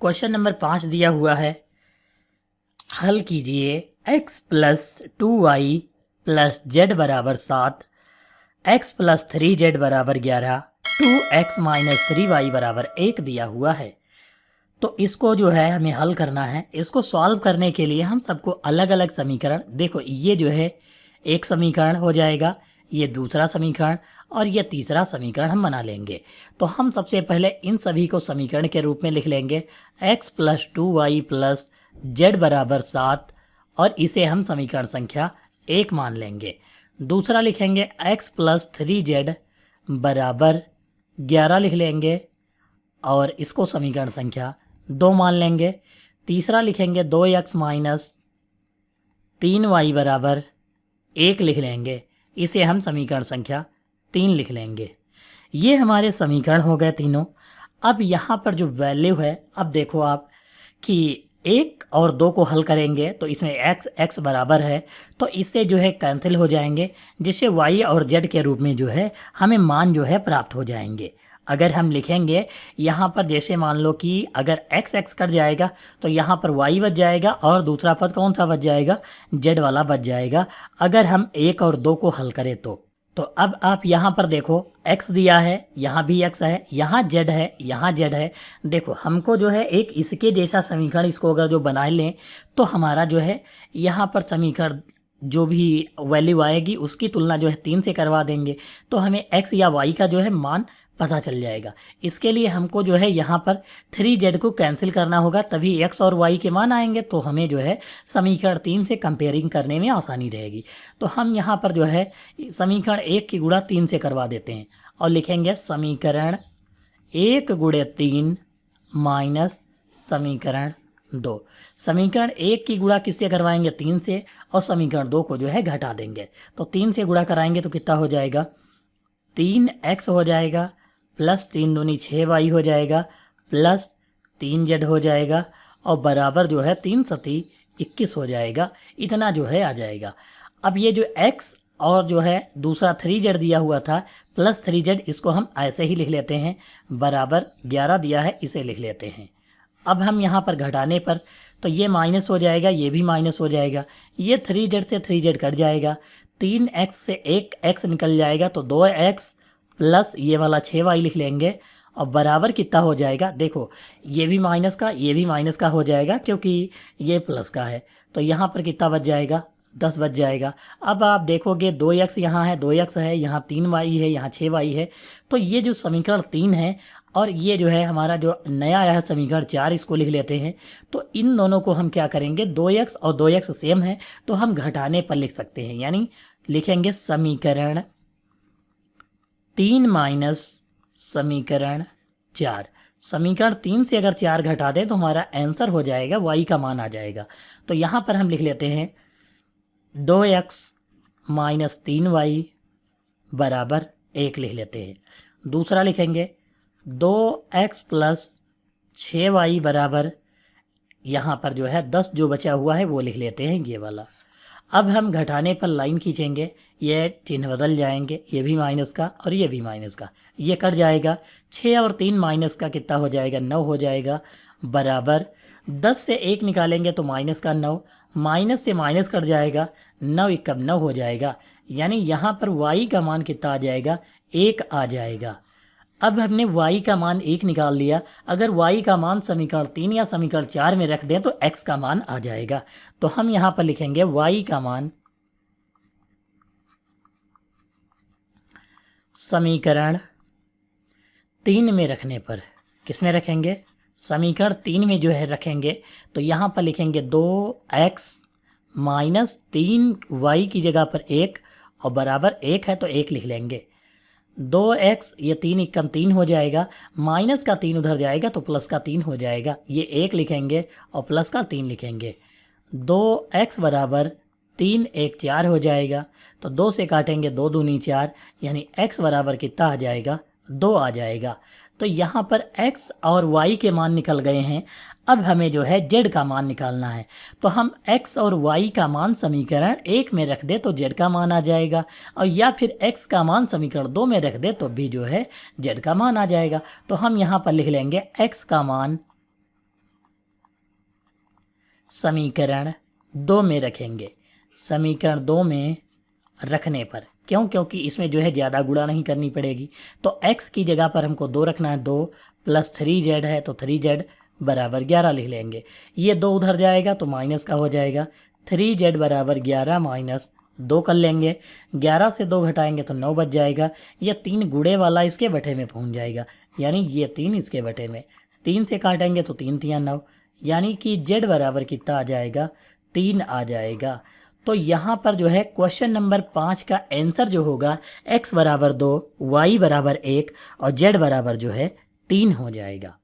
Question number 5 दिया हुआ है, हल कीजिए x plus 2y plus Z बराबर 7, x प्लस 3z बराबर 11, 2x माइनस 3y बराबर 1 दिया हुआ है। तो इसको जो है हमें हल करना है। इसको सॉल्व करने के लिए हम सबको अलग अलग समीकरण, देखो ये जो है एक समीकरण हो जाएगा, ये दूसरा समीकरण और ये तीसरा समीकरण हम बना लेंगे। तो हम सबसे पहले इन सभी को समीकरण के रूप में लिख लेंगे, x plus 2y plus Z बराबर 7 और इसे हम समीकरण संख्या 1 मान लेंगे। दूसरा लिखेंगे x प्लस 3z बराबर 11 लिख लेंगे और इसको समीकरण संख्या 2 मान लेंगे। तीसरा लिखेंगे 2x माइनस 3y बराबर 1 लिख लेंगे, इसे हम समीकरण संख्या 3 लिख लेंगे। ये हमारे समीकरण हो गए तीनों। अब यहाँ पर जो वैल्यू है, अब देखो आप कि 1 और 2 को हल करेंगे तो इसमें x बराबर है, तो इससे जो है कैंसिल हो जाएंगे, जिससे y और z के रूप में जो है हमें मान जो है प्राप्त हो जाएंगे। अगर हम लिखेंगे यहाँ पर, जैसे मान लो कि अगर x कट जाएगा तो यहाँ पर y बच जाएगा और दूसरा पद कौन सा बच जाएगा, z वाला बच जाएगा, अगर हम 1 और 2 को हल करें तो अब आप यहाँ पर देखो x दिया है, यहाँ भी x है, यहाँ z है, यहाँ z है। देखो हमको जो है एक इसके जैसा समीकरण, इसको अगर जो बना लें तो हमारा जो है यहाँ पर समीकरण जो भी वैल्यू आएगी उसकी तुलना जो है 3 से करवा देंगे, तो हमें x या y का जो है मान पता चल जाएगा। इसके लिए हमको जो है यहाँ पर 3z को कैंसिल करना होगा, तभी x और y के मान आएंगे, तो हमें जो है समीकरण 3 से कंपेयरिंग करने में आसानी रहेगी। तो हम यहाँ पर जो है समीकरण 1 की गुणा 3 से करवा देते हैं और लिखेंगे समीकरण 1 गुणे 3 माइनस समीकरण 2। समीकरण 1 की गुणा किससे करवाएंगे, 3 से, और समीकरण 2 को जो है घटा देंगे। तो 3 से गुणा कराएंगे तो कितना हो जाएगा, 3x हो जाएगा प्लस 3 दूनी 6y हो जाएगा प्लस 3z हो जाएगा और बराबर जो है 3 सती 21 हो जाएगा। इतना जो है आ जाएगा। अब ये जो x और जो है दूसरा 3z दिया हुआ था प्लस 3z, इसको हम ऐसे ही लिख लेते हैं, बराबर 11 दिया है इसे लिख लेते हैं। अब हम यहाँ पर घटाने पर तो ये माइनस हो जाएगा, ये भी माइनस हो जाएगा, ये 3z से 3z कट जाएगा, 3x से 1x निकल जाएगा, तो 2x प्लस ये वाला 6y लिख लेंगे और बराबर कितना हो जाएगा, देखो ये भी माइनस का ये भी माइनस का हो जाएगा क्योंकि ये प्लस का है, तो यहाँ पर कितना बच जाएगा, 10 बच जाएगा। अब आप देखोगे 2x यहाँ है, 2x है, यहाँ 3y है, यहाँ 6y है, तो ये जो समीकरण 3 है और ये जो है हमारा जो नया आया है समीकरण 4, इसको लिख लेते हैं। तो इन दोनों को हम क्या करेंगे, 2x और 2x सेम है तो हम घटाने पर लिख सकते हैं, यानी लिखेंगे समीकरण 3 माइनस समीकरण 4। समीकरण 3 से अगर 4 घटा दें तो हमारा आंसर हो जाएगा, y का मान आ जाएगा। तो यहाँ पर हम लिख लेते हैं 2x माइनस 3y बराबर 1 लिख लेते हैं। दूसरा लिखेंगे 2x प्लस 6y बराबर, यहाँ पर जो है 10 जो बचा हुआ है वो लिख लेते हैं, ये वाला। अब हम घटाने पर लाइन खींचेंगे, ये चिन्ह बदल जाएंगे, ये भी माइनस का और ये भी माइनस का, ये कट जाएगा, 6 और 3 माइनस का कितना हो जाएगा, 9 हो जाएगा, बराबर 10 से 1 निकालेंगे तो माइनस का 9, माइनस से माइनस कट जाएगा, 9 1 9 हो जाएगा, यानी यहाँ पर y का मान कितना आ जाएगा, 1 आ जाएगा। अब हमने y का मान 1 निकाल लिया, अगर y का मान समीकरण 3 या समीकरण 4 में रख दें तो x का मान आ जाएगा। तो हम यहाँ पर लिखेंगे y का मान समीकरण 3 में रखने पर, किस में रखेंगे, समीकरण 3 में जो है रखेंगे, तो यहाँ पर लिखेंगे 2x माइनस 3y की जगह पर 1 और बराबर 1 है तो 1 लिख लेंगे। 2x, ये 3 1 3 हो जाएगा, माइनस का 3 उधर जाएगा तो प्लस का 3 हो जाएगा, ये 1 लिखेंगे और प्लस का 3 लिखेंगे। 2x बराबर 3 1 4 हो जाएगा, तो 2 से काटेंगे 2 दूनी 4, यानी x बराबर कितना आ जाएगा, 2 आ जाएगा। तो यहाँ पर x और y के मान निकल गए हैं। अब हमें जो है z का मान निकालना है, तो हम x और y का मान समीकरण 1 में रख दे तो z का मान आ जाएगा, और या फिर x का मान समीकरण 2 में रख दे तो भी जो है z का मान आ जाएगा। तो हम यहाँ पर लिख लेंगे x का मान समीकरण 2 में रखेंगे। समीकरण 2 में रखने पर क्योंकि इसमें जो है ज़्यादा गुणा नहीं करनी पड़ेगी, तो x की जगह पर हमको 2 रखना है। 2 + 3z है तो 3z बराबर 11 लिख लेंगे। ये 2 उधर जाएगा तो माइनस का हो जाएगा। 3z बराबर 11 माइनस 2 कर लेंगे। 11 से 2 घटाएंगे तो 9 बच जाएगा। ये 3 गुणे वाला इसके बटे में पहुंच जाएगा, यानी ये 3 इसके बटे में। 3 से काटेंगे तो 3 तिया 9, यानी कि z बराबर कितना आ जाएगा, 3 आ जाएगा। तो यहाँ पर जो है क्वेश्चन नंबर 5 का आंसर जो होगा x बराबर 2, y बराबर 1 और z बराबर जो है 3 हो जाएगा।